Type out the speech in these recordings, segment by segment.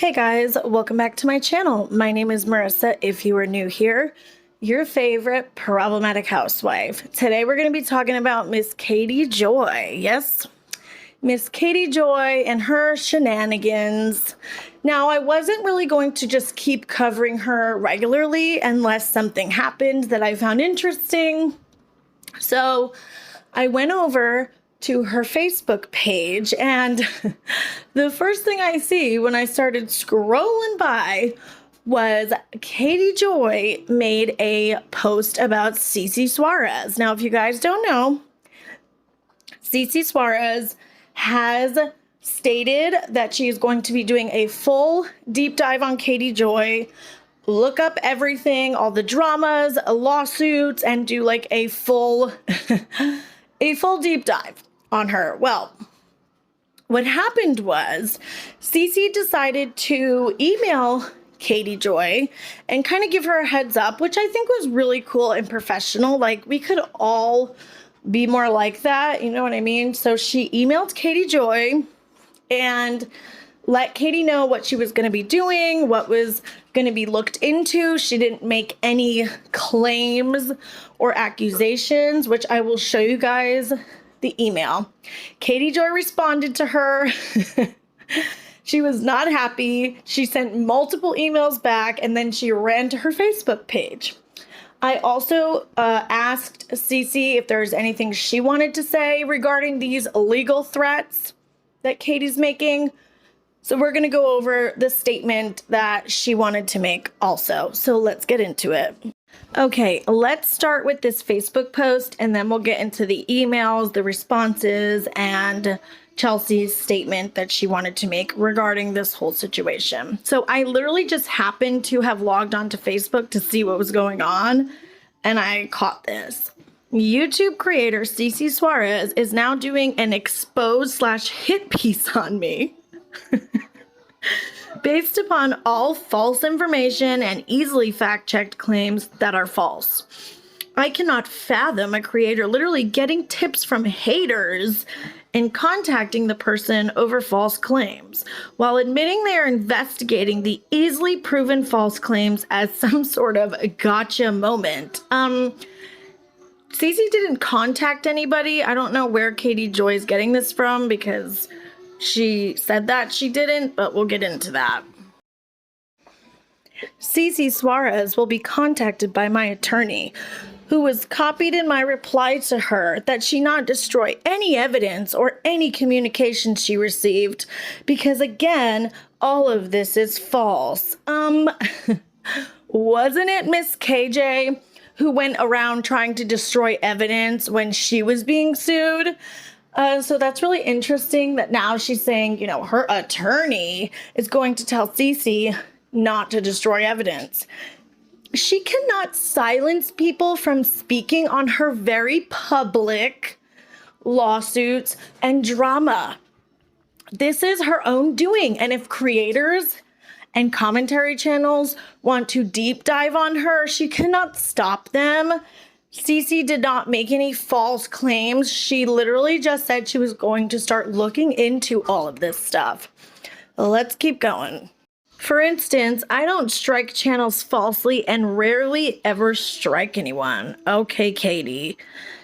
Hey guys, welcome back to my channel. My name is Marissa. If you are new here, your favorite problematic housewife. Today we're going to be talking about Miss Katie Joy. Yes, Miss Katie Joy and her shenanigans. Now, I wasn't really going to just keep covering her regularly unless something happened that I found interesting. So I went over to her Facebook page, and the first thing I see when I started scrolling by was Katie Joy made a post about Suarez. Now, if you guys don't know, Suarez has stated that she is going to be doing a full deep dive on Katie Joy, look up everything, all the dramas, lawsuits, and do like a full deep dive on her. Well, what happened was Cece decided to email Katie Joy and kind of give her a heads up, which I think was really cool and professional. Like, we could all be more like that, you know what I mean? So she emailed Katie Joy and let Katie know what she was going to be doing, what was going to be looked into. She didn't make any claims or accusations, which I will show you guys the email. Katie Joy responded to her. She was not happy. She sent multiple emails back, and then she ran to her Facebook page. I also asked Cece if there's anything she wanted to say regarding these legal threats that Katie's making. So we're going to go over the statement that she wanted to make also. So let's get into it. Okay, let's start with this Facebook post, and then we'll get into the emails, the responses, and Chelsea's statement that she wanted to make regarding this whole situation. So I literally just happened to have logged onto Facebook to see what was going on, and I caught this. YouTube creator Cece Suarez is now doing an expose/hit piece on me. Based upon all false information and easily fact-checked claims that are false. I cannot fathom a creator literally getting tips from haters and contacting the person over false claims, while admitting they are investigating the easily proven false claims as some sort of gotcha moment. Cece didn't contact anybody. I don't know where Katie Joy is getting this from, because she said that she didn't, but we'll get into that. Cece Suarez will be contacted by my attorney, who was copied in my reply to her that she not destroy any evidence or any communication she received, because again, all of this is false. Wasn't it Miss KJ who went around trying to destroy evidence when she was being sued? So that's really interesting that now she's saying, you know, her attorney is going to tell Cece not to destroy evidence. She cannot silence people from speaking on her very public lawsuits and drama. This is her own doing. And if creators and commentary channels want to deep dive on her, she cannot stop them. Cece did not make any false claims. She literally just said she was going to start looking into all of this stuff. Let's keep going. For instance, I don't strike channels falsely and rarely ever strike anyone. Okay, Katie.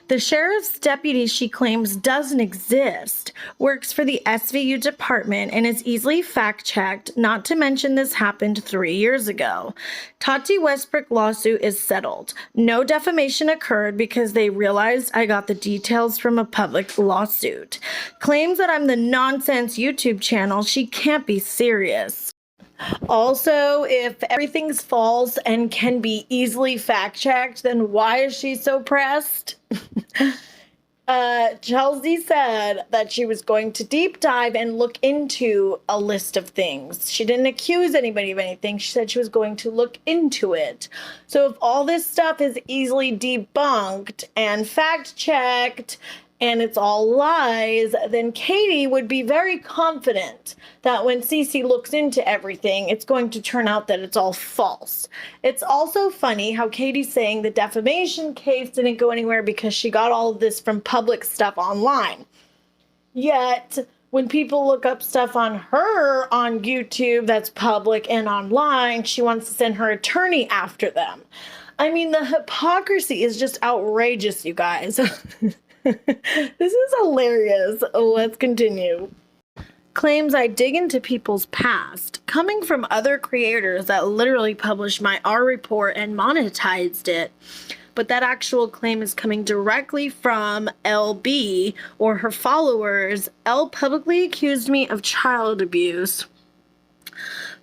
The sheriff's deputy she claims doesn't exist, works for the SVU department, and is easily fact-checked, not to mention this happened 3 years ago. Tati Westbrook lawsuit is settled. No defamation occurred because they realized I got the details from a public lawsuit. Claims that I'm the nonsense YouTube channel, she can't be serious. Also, if everything's false and can be easily fact-checked, then why is she so pressed? Chelsea said that she was going to deep dive and look into a list of things. She didn't accuse anybody of anything. She said she was going to look into it. So if all this stuff is easily debunked and fact-checked and it's all lies, then Katie would be very confident that when Cece looks into everything, it's going to turn out that it's all false. It's also funny how Katie's saying the defamation case didn't go anywhere because she got all of this from public stuff online. Yet, when people look up stuff on her on YouTube that's public and online, she wants to send her attorney after them. I mean, the hypocrisy is just outrageous, you guys. This is hilarious. Let's continue. Claims I dig into people's past, coming from other creators that literally published my R report and monetized it. But that actual claim is coming directly from LB or her followers. L publicly accused me of child abuse,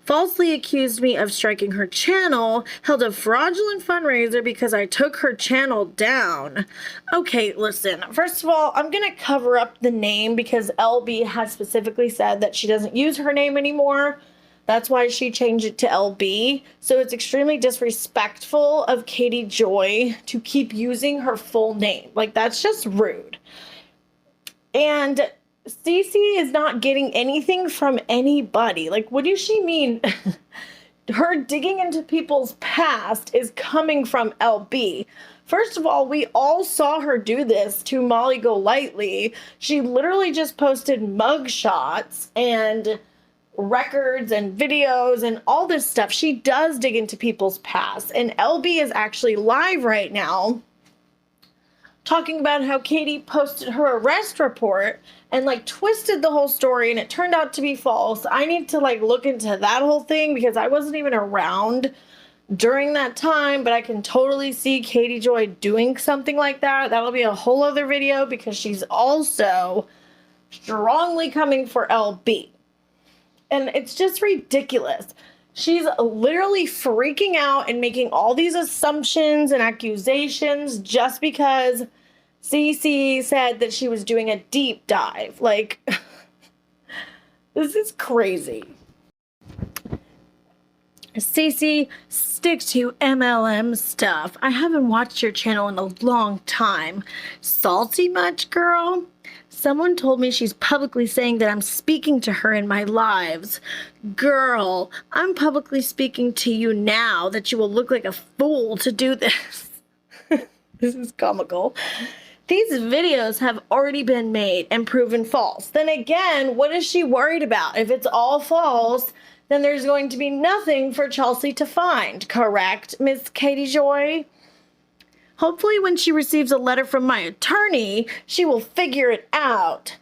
falsely accused me of striking her channel, held a fraudulent fundraiser because I took her channel down. Okay, listen, first of all, I'm going to cover up the name because LB has specifically said that she doesn't use her name anymore. That's why she changed it to LB. So it's extremely disrespectful of Katie Joy to keep using her full name. Like, that's just rude. And Cece is not getting anything from anybody. Like, what does she mean? Her digging into people's past is coming from LB. First of all, we all saw her do this to Molly Golightly. She literally just posted mugshots and records and videos and all this stuff. She does dig into people's past. And LB is actually live right now talking about how Katie posted her arrest report and like twisted the whole story and it turned out to be false. I need to like look into that whole thing because I wasn't even around during that time, but I can totally see Katie Joy doing something like that. That'll be a whole other video because she's also strongly coming for LB. And it's just ridiculous. She's literally freaking out and making all these assumptions and accusations just because Cece said that she was doing a deep dive. Like, this is crazy. Cece, stick to MLM stuff. I haven't watched your channel in a long time. Salty much, girl? Someone told me she's publicly saying that I'm speaking to her in my lives. Girl, I'm publicly speaking to you now that you will look like a fool to do this. This is comical. These videos have already been made and proven false. Then again, what is she worried about? If it's all false, then there's going to be nothing for Chelsea to find. Correct, Miss Katie Joy? Hopefully when she receives a letter from my attorney, she will figure it out.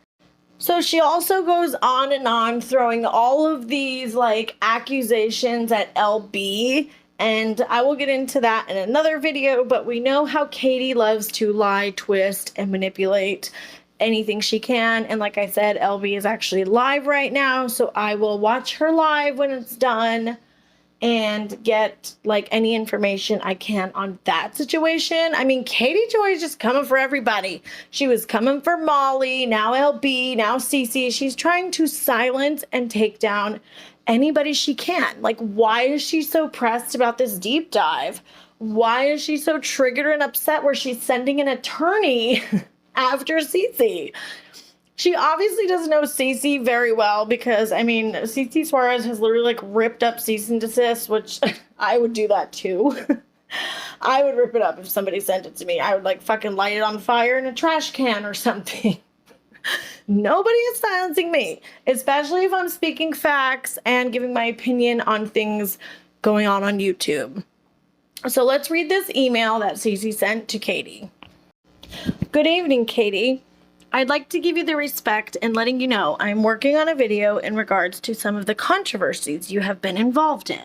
So she also goes on and on throwing all of these like accusations at LB, and I will get into that in another video, but we know how Katie loves to lie, twist, and manipulate anything she can. And like I said, LB is actually live right now, so I will watch her live when it's done and get like any information I can on that situation. I mean, Katie Joy is just coming for everybody. She was coming for Molly, now LB, now Cece. She's trying to silence and take down anybody she can. Like, why is she so pressed about this deep dive? Why is she so triggered and upset where she's sending an attorney after Cece? She obviously doesn't know Cece very well because, I mean, Cece Suarez has literally, like, ripped up cease and desist, which I would do that, too. I would rip it up if somebody sent it to me. I would, like, fucking light it on fire in a trash can or something. Nobody is silencing me, especially if I'm speaking facts and giving my opinion on things going on YouTube. So let's read this email that Cece sent to Katie. Good evening, Katie. I'd like to give you the respect in letting you know I'm working on a video in regards to some of the controversies you have been involved in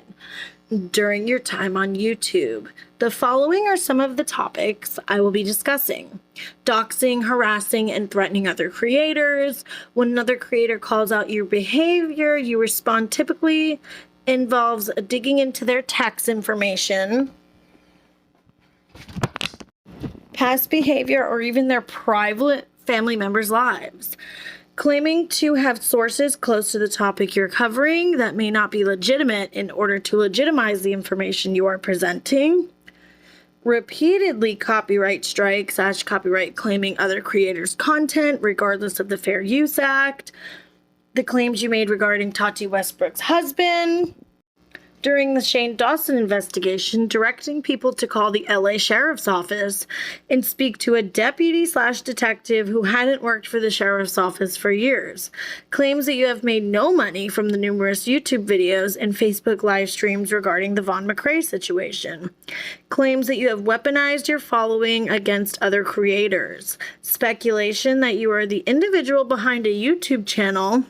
during your time on YouTube. The following are some of the topics I will be discussing: doxing, harassing, and threatening other creators. When another creator calls out your behavior, you respond. Typically involves digging into their tax information, past behavior, or even their private family members' lives. Claiming to have sources close to the topic you're covering that may not be legitimate in order to legitimize the information you are presenting. Repeatedly copyright strike / copyright claiming other creators' content regardless of the Fair Use Act. The claims you made regarding Tati Westbrook's husband. during the Shane Dawson investigation, directing people to call the LA Sheriff's Office and speak to a deputy/detective who hadn't worked for the Sheriff's Office for years. Claims that you have made no money from the numerous YouTube videos and Facebook live streams regarding the Vaughn McRae situation. Claims that you have weaponized your following against other creators. Speculation that you are the individual behind a YouTube channel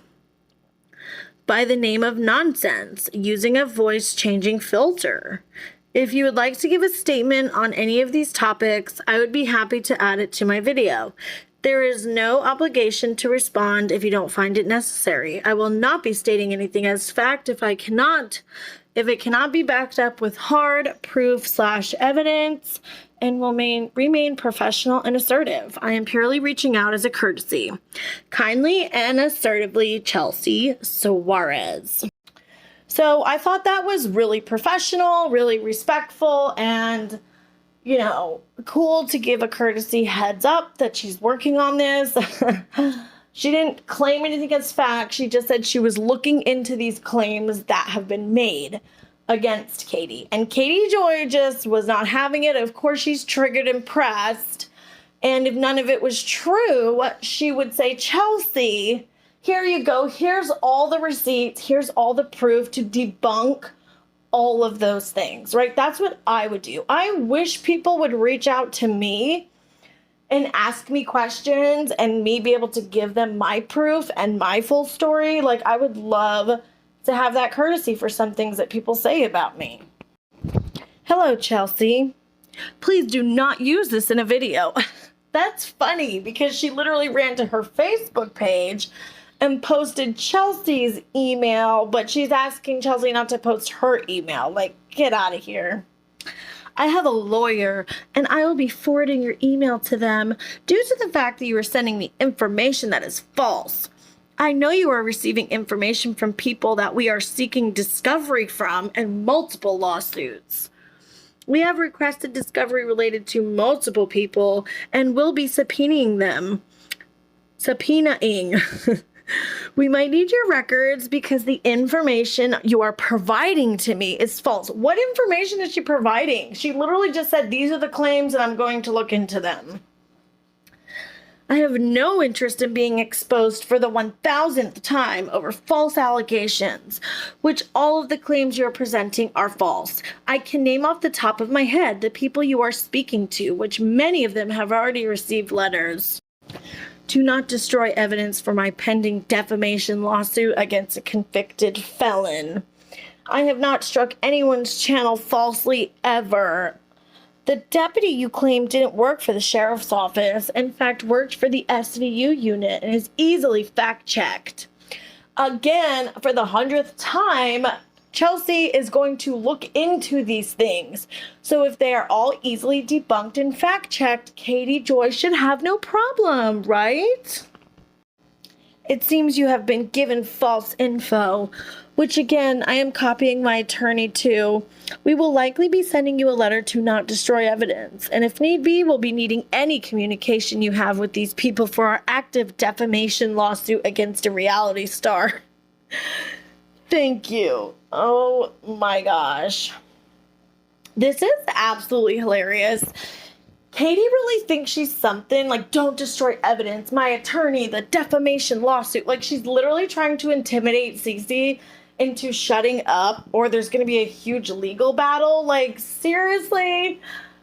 by the name of Nonsense, using a voice-changing filter. If you would like to give a statement on any of these topics, I would be happy to add it to my video. There is no obligation to respond if you don't find it necessary. I will not be stating anything as fact if it cannot be backed up with hard proof/evidence, and will remain professional and assertive. I am purely reaching out as a courtesy. Kindly and assertively, Chelsea Suarez. So I thought that was really professional, really respectful, and, cool to give a courtesy heads up that she's working on this. She didn't claim anything as fact. She just said she was looking into these claims that have been made against Katie. And Katie Joy just was not having it. Of course, she's triggered and pressed. And if none of it was true, she would say, Chelsea, here you go. Here's all the receipts. Here's all the proof to debunk all of those things, right? That's what I would do. I wish people would reach out to me and ask me questions and me be able to give them my proof and my full story. Like, I would love to have that courtesy for some things that people say about me. Hello, Chelsea. Please do not use this in a video. That's funny because she literally ran to her Facebook page and posted Chelsea's email, but she's asking Chelsea not to post her email. Like, get out of here. I have a lawyer, and I will be forwarding your email to them due to the fact that you are sending me information that is false. I know you are receiving information from people that we are seeking discovery from in multiple lawsuits. We have requested discovery related to multiple people and will be subpoenaing them. We might need your records because the information you are providing to me is false. What information is she providing? She literally just said, these are the claims and I'm going to look into them. I have no interest in being exposed for the 1000th time over false allegations, which all of the claims you're presenting are false. I can name off the top of my head the people you are speaking to, which many of them have already received letters. Do not destroy evidence for my pending defamation lawsuit against a convicted felon. I have not struck anyone's channel falsely ever. The deputy you claim didn't work for the sheriff's office, in fact worked for the SVU unit and is easily fact-checked. Again, for the 100th time, Chelsea is going to look into these things. So if they are all easily debunked and fact-checked, Katie Joy should have no problem, right? It seems you have been given false info, which again, I am copying my attorney to. We will likely be sending you a letter to not destroy evidence, and if need be, we'll be needing any communication you have with these people for our active defamation lawsuit against a reality star. Thank you. Oh my gosh. This is absolutely hilarious. Katie really thinks she's something, like, don't destroy evidence, my attorney, the defamation lawsuit. Like, she's literally trying to intimidate Cece into shutting up, or there's going to be a huge legal battle. Like, seriously?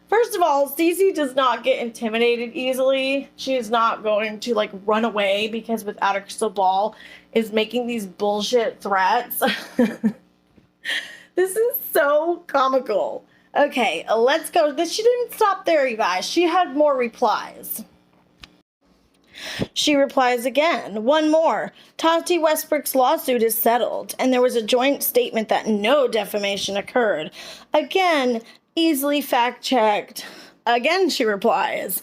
First of all, Cece does not get intimidated easily. She is not going to, like, run away because without a crystal ball is making these bullshit threats. This is so comical. Okay, let's go. She didn't stop there, you guys. She had more replies. She replies again. One more. Tati Westbrook's lawsuit is settled, and there was a joint statement that no defamation occurred. Again, easily fact-checked. Again, she replies.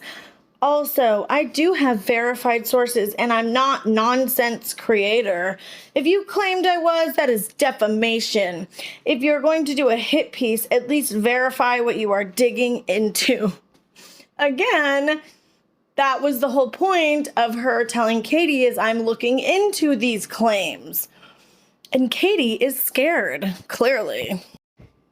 Also, I do have verified sources, and I'm not nonsense creator. If you claimed I was, that is defamation. If you're going to do a hit piece, at least verify what you are digging into. Again, that was the whole point of her telling Katie is I'm looking into these claims. And Katie is scared, clearly.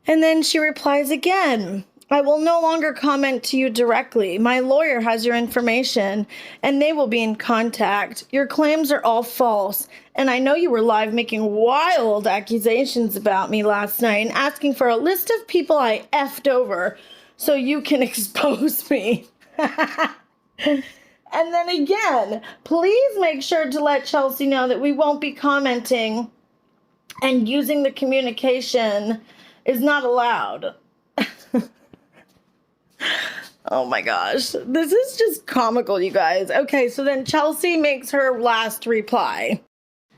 And then she replies again, I will no longer comment to you directly. My lawyer has your information, and they will be in contact. Your claims are all false, and I know you were live making wild accusations about me last night and asking for a list of people I effed over so you can expose me. And then again, please make sure to let Chelsea know that we won't be commenting and using the communication is not allowed. Oh my gosh, this is just comical, you guys. Okay, so then Chelsea makes her last reply.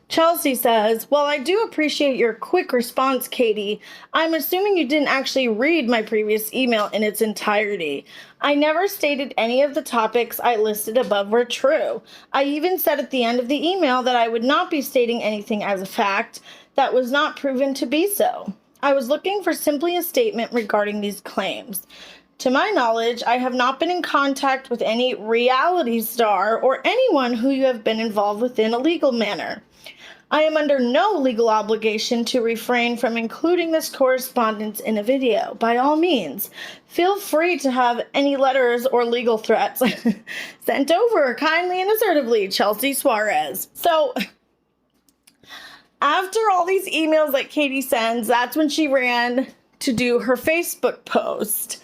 Chelsea says, well, I do appreciate your quick response, Katie. I'm assuming you didn't actually read my previous email in its entirety. I never stated any of the topics I listed above were true. I even said at the end of the email that I would not be stating anything as a fact that was not proven to be so. I was looking for simply a statement regarding these claims. To my knowledge, I have not been in contact with any reality star or anyone who you have been involved with in a legal manner. I am under no legal obligation to refrain from including this correspondence in a video. By all means, feel free to have any letters or legal threats sent over kindly and assertively, Chelsea Suarez. So, after all these emails that Katie sends, that's when she ran to do her Facebook post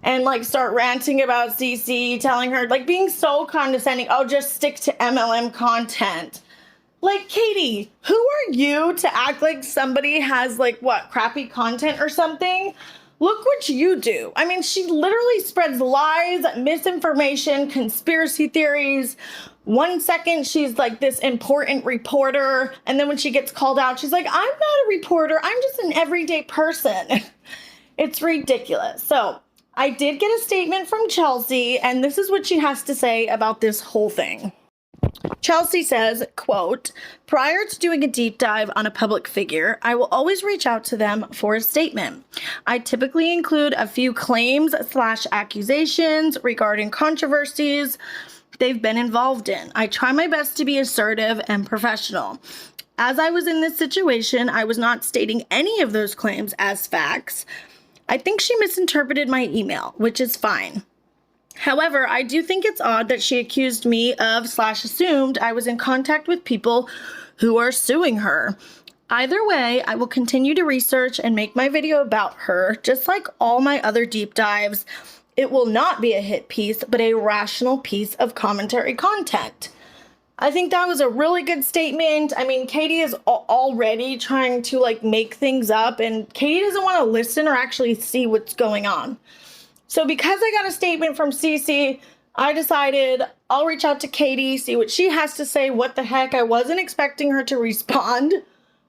and like start ranting about CC, telling her, like being so condescending, oh, just stick to MLM content. Like, Katie, who are you to act like somebody has like what, crappy content or something? Look what you do. I mean, she literally spreads lies, misinformation, conspiracy theories. 1 second, she's like this important reporter. And then when she gets called out, she's like, I'm not a reporter. I'm just an everyday person. It's ridiculous. So I did get a statement from Chelsea, and this is what she has to say about this whole thing. Chelsea says, quote, prior to doing a deep dive on a public figure, I will always reach out to them for a statement. I typically include a few claims/accusations regarding controversies they've been involved in. I try my best to be assertive and professional. As I was in this situation, I was not stating any of those claims as facts. I think she misinterpreted my email, which is fine. However, I do think it's odd that she accused me of/assumed I was in contact with people who are suing her. Either way, I will continue to research and make my video about her, just like all my other deep dives. It will not be a hit piece, but a rational piece of commentary content. I think that was a really good statement. I mean, Katie is already trying to like make things up, and Katie doesn't want to listen or actually see what's going on. So because I got a statement from Cece, I decided I'll reach out to Katie, see what she has to say. What the heck? I wasn't expecting her to respond,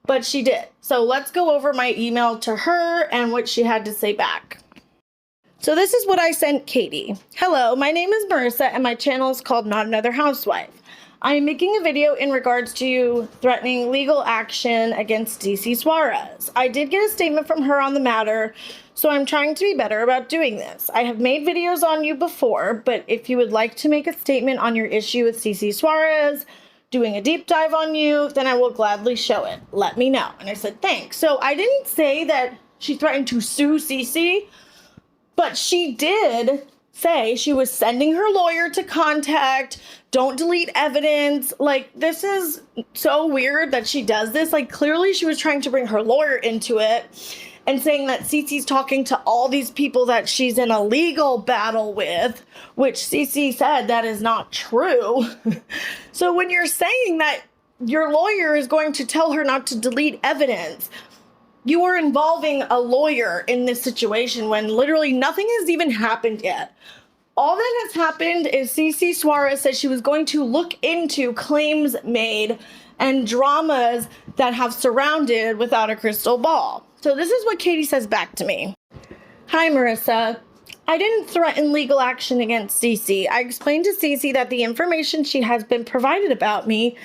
but she did. So let's go over my email to her and what she had to say back. So this is what I sent Katie. Hello, my name is Marissa and my channel is called Not Another Housewife. I am making a video in regards to you threatening legal action against DC Suarez. I did get a statement from her on the matter, so I'm trying to be better about doing this. I have made videos on you before, but if you would like to make a statement on your issue with CC Suarez, doing a deep dive on you, then I will gladly show it. Let me know. And I said, thanks. So I didn't say that she threatened to sue CC, but she did say she was sending her lawyer to contact, don't delete evidence. Like, this is so weird that she does this. Like, clearly she was trying to bring her lawyer into it and saying that Cece's talking to all these people that she's in a legal battle with, which Cece said that is not true. So when you're saying that your lawyer is going to tell her not to delete evidence, you are involving a lawyer in this situation when literally nothing has even happened yet. All that has happened is CC Suarez said she was going to look into claims made and dramas that have surrounded without a crystal ball. So this is what Katie says back to me. Hi, Marissa. I didn't threaten legal action against CC. I explained to CC that the information she has been provided about me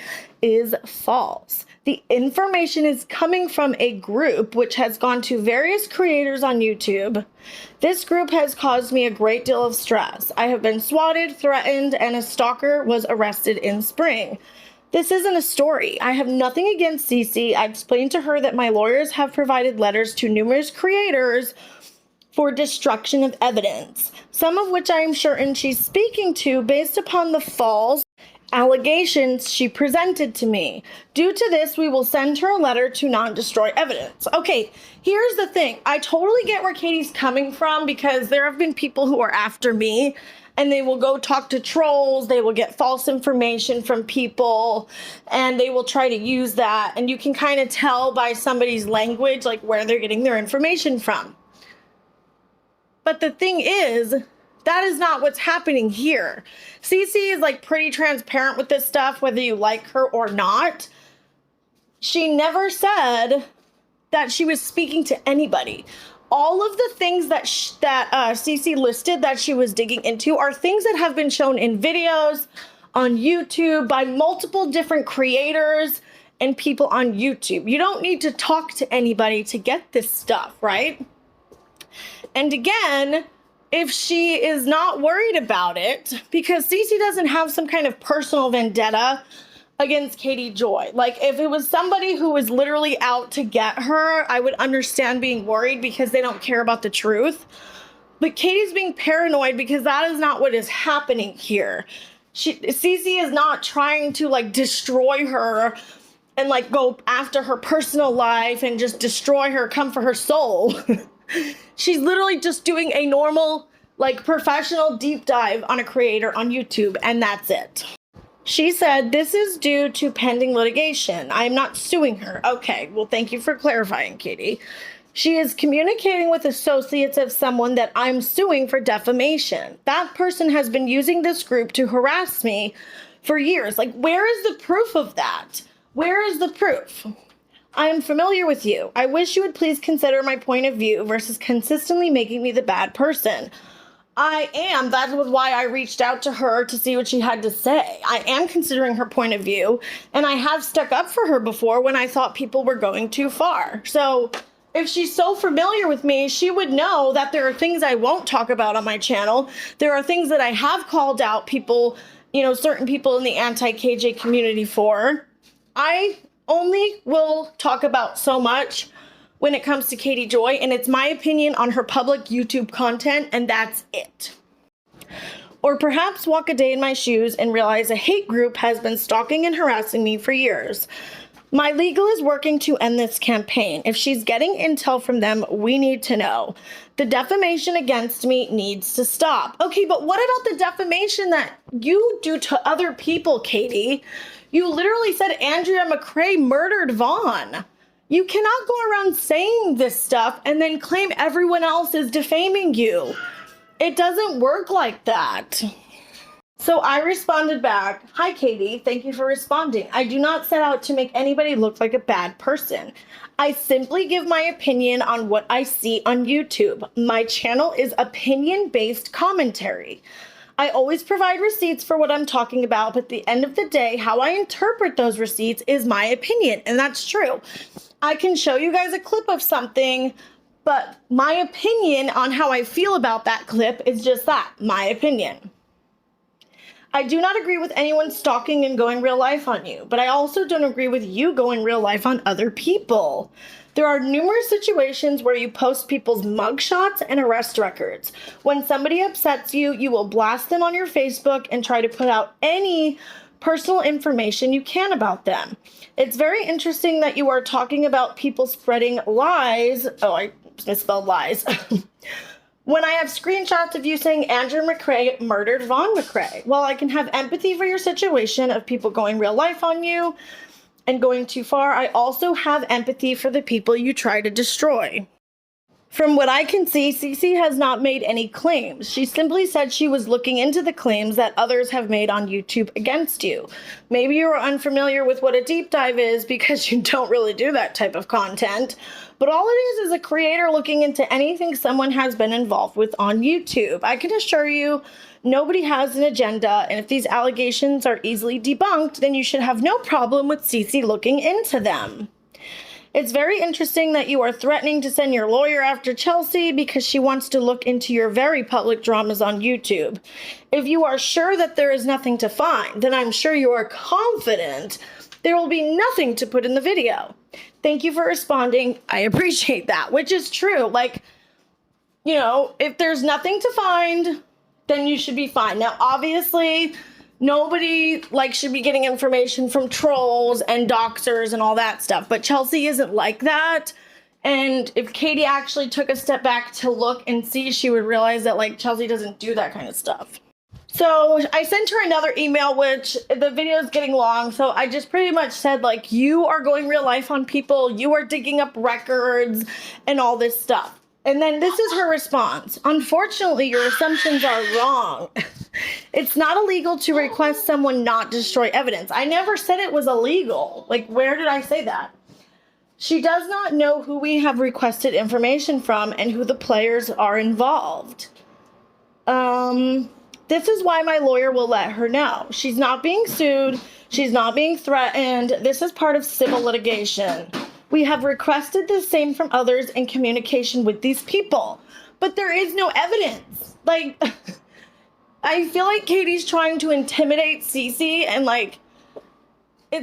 is false. The information is coming from a group which has gone to various creators on YouTube. This group has caused me a great deal of stress. I have been swatted, threatened, and a stalker was arrested in spring. This isn't a story. I have nothing against Cece. I've explained to her that my lawyers have provided letters to numerous creators for destruction of evidence, some of which I am certain she's speaking to based upon the false allegations she presented to me. Due to this, we will send her a letter to non-destroy evidence. Okay, here's the thing. I totally get where Katie's coming from, because there have been people who are after me and they will go talk to trolls, they will get false information from people, and they will try to use that. And you can kind of tell by somebody's language, like, where they're getting their information from. But the thing is, that is not what's happening here. Cece is like pretty transparent with this stuff, whether you like her or not. She never said that she was speaking to anybody. All of the things that Cece listed that she was digging into are things that have been shown in videos on YouTube by multiple different creators and people on YouTube. You don't need to talk to anybody to get this stuff, right? And again, if she is not worried about it, because Cece doesn't have some kind of personal vendetta against Katie Joy. Like, if it was somebody who was literally out to get her, I would understand being worried because they don't care about the truth. But Katie's being paranoid because that is not what is happening here. Cece is not trying to, like, destroy her and, like, go after her personal life and just destroy her, come for her soul. She's literally just doing a normal, like, professional deep dive on a creator on YouTube, and that's it. She said, this is due to pending litigation. I am not suing her. Okay, well, thank you for clarifying, Katie. She is communicating with associates of someone that I'm suing for defamation. That person has been using this group to harass me for years. Like, where is the proof of that? Where is the proof? I am familiar with you. I wish you would please consider my point of view versus consistently making me the bad person. I am. That was why I reached out to her to see what she had to say. I am considering her point of view, and I have stuck up for her before when I thought people were going too far. So if she's so familiar with me, she would know that there are things I won't talk about on my channel. There are things that I have called out people, you know, certain people in the anti-KJ community for. I only will talk about so much when it comes to Katie Joy, and it's my opinion on her public YouTube content, and that's it. Or perhaps walk a day in my shoes and realize a hate group has been stalking and harassing me for years. My legal is working to end this campaign. If she's getting intel from them, we need to know. The defamation against me needs to stop. Okay, but what about the defamation that you do to other people, Katie? You literally said Andrea McCrae murdered Vaughn. You cannot go around saying this stuff and then claim everyone else is defaming you. It doesn't work like that. So I responded back, hi Katie, thank you for responding. I do not set out to make anybody look like a bad person. I simply give my opinion on what I see on YouTube. My channel is opinion-based commentary. I always provide receipts for what I'm talking about, but at the end of the day, how I interpret those receipts is my opinion, and that's true. I can show you guys a clip of something, but my opinion on how I feel about that clip is just that, my opinion. I do not agree with anyone stalking and going real life on you, but I also don't agree with you going real life on other people. There are numerous situations where you post people's mugshots and arrest records. When somebody upsets you, you will blast them on your Facebook and try to put out any personal information you can about them. It's very interesting that you are talking about people spreading lies. Oh, I misspelled lies. When I have screenshots of you saying Andrew McCrae murdered Vaughn McCrae. While I can have empathy for your situation of people going real life on you and going too far, I also have empathy for the people you try to destroy. From what I can see, Cece has not made any claims. She simply said she was looking into the claims that others have made on YouTube against you. Maybe you are unfamiliar with what a deep dive is because you don't really do that type of content. But all it is a creator looking into anything someone has been involved with on YouTube. I can assure you, nobody has an agenda, and if these allegations are easily debunked, then you should have no problem with Cece looking into them. It's very interesting that you are threatening to send your lawyer after Chelsea because she wants to look into your very public dramas on YouTube. If you are sure that there is nothing to find, then I'm sure you are confident there will be nothing to put in the video. Thank you for responding. I appreciate that, which is true. Like, you know, if there's nothing to find, then you should be fine. Now, obviously, nobody should be getting information from trolls and doxers and all that stuff, but Chelsea isn't like that. And if Katie actually took a step back to look and see, she would realize that Chelsea doesn't do that kind of stuff. So I sent her another email, which the video is getting long. So I just pretty much said, you are going real life on people. You are digging up records and all this stuff. And then this is her response. Unfortunately, your assumptions are wrong. It's not illegal to request someone not destroy evidence. I never said it was illegal. Where did I say that? She does not know who we have requested information from and who the players are involved. This is why my lawyer will let her know. She's not being sued. She's not being threatened. This is part of civil litigation. We have requested the same from others in communication with these people, but there is no evidence. I feel like Katie's trying to intimidate Cece, and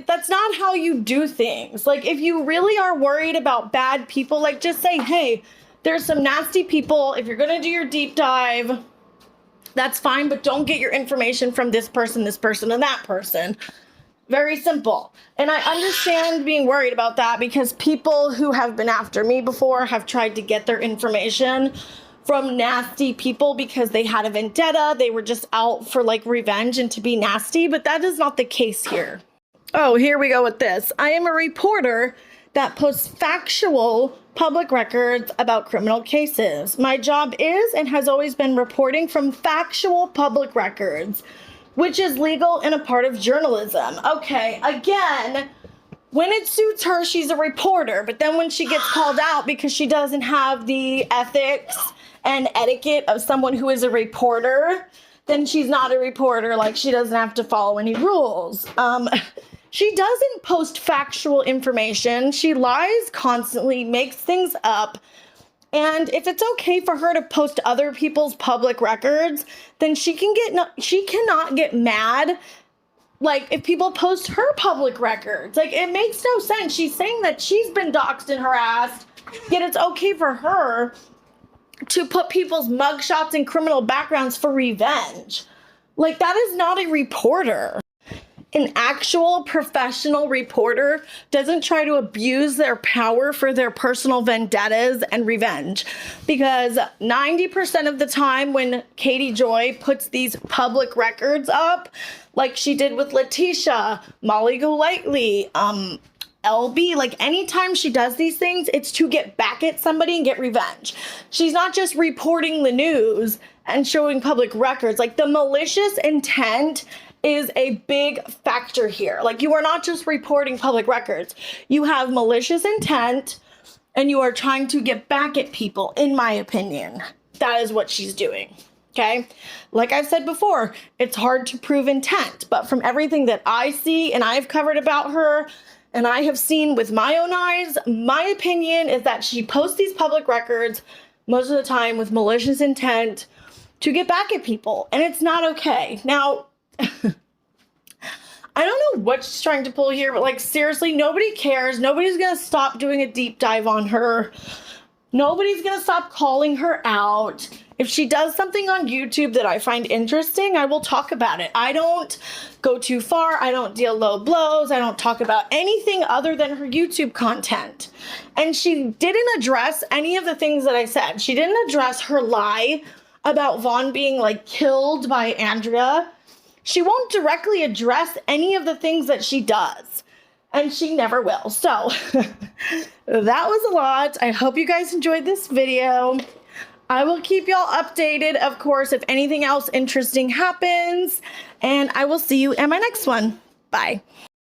that's not how you do things. If you really are worried about bad people, just say, hey, there's some nasty people. If you're gonna do your deep dive, that's fine, but don't get your information from this person, and that person. Very simple. And I understand being worried about that because people who have been after me before have tried to get their information from nasty people because they had a vendetta. They were just out for revenge and to be nasty, but that is not the case here. Oh, here we go with this. I am a reporter that posts factual public records about criminal cases. My job is and has always been reporting from factual public records, which is legal and a part of journalism. Okay, again, when it suits her, she's a reporter, but then when she gets called out because she doesn't have the ethics and etiquette of someone who is a reporter, then she's not a reporter. She doesn't have to follow any rules. She doesn't post factual information. She lies constantly, makes things up. And if it's okay for her to post other people's public records, then she cannot get mad if people post her public records. It makes no sense. She's saying that she's been doxxed and harassed, yet it's okay for her to put people's mugshots and criminal backgrounds for revenge. That is not a reporter. An actual professional reporter doesn't try to abuse their power for their personal vendettas and revenge, because 90% of the time when Katie Joy puts these public records up, like she did with Letitia, Molly Golightly, LB, anytime she does these things, it's to get back at somebody and get revenge. She's not just reporting the news and showing public records. The malicious intent is a big factor here. You are not just reporting public records. You have malicious intent and you are trying to get back at people, in my opinion. That is what she's doing, okay? Like I've said before, it's hard to prove intent, but from everything that I see and I've covered about her and I have seen with my own eyes, my opinion is that she posts these public records most of the time with malicious intent to get back at people, and it's not okay. Now, I don't know what she's trying to pull here, but seriously, nobody cares. Nobody's gonna stop doing a deep dive on her. Nobody's gonna stop calling her out. If she does something on YouTube that I find interesting, I will talk about it. I don't go too far. I don't deal low blows. I don't talk about anything other than her YouTube content. And she didn't address any of the things that I said. She didn't address her lie about Vaughn being killed by Andrea. She won't directly address any of the things that she does, and she never will. So that was a lot. I hope you guys enjoyed this video. I will keep y'all updated, of course, if anything else interesting happens, and I will see you in my next one. Bye.